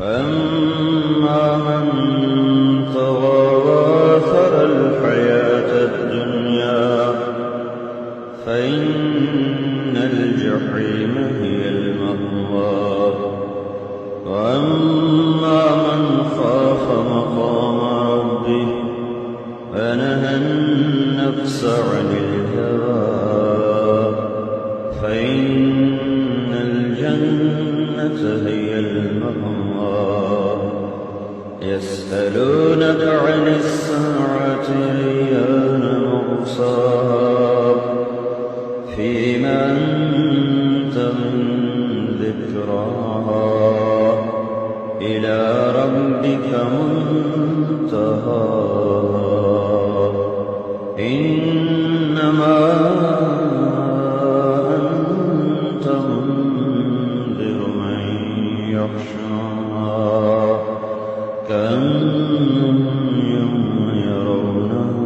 فأما من طغى وآثر الحياة الدنيا فإن الجحيم هي المأوى. وأما من خاف مقام ربه ونهى النفس عن الهوى فإن الجنة هي المأوى. يسألونك عن الساعة أيان مرساها فيما أنت من ذكراها إلى ربك منتهاها. إنما أنت منذر من يخشاها كأنهم يوم يرونها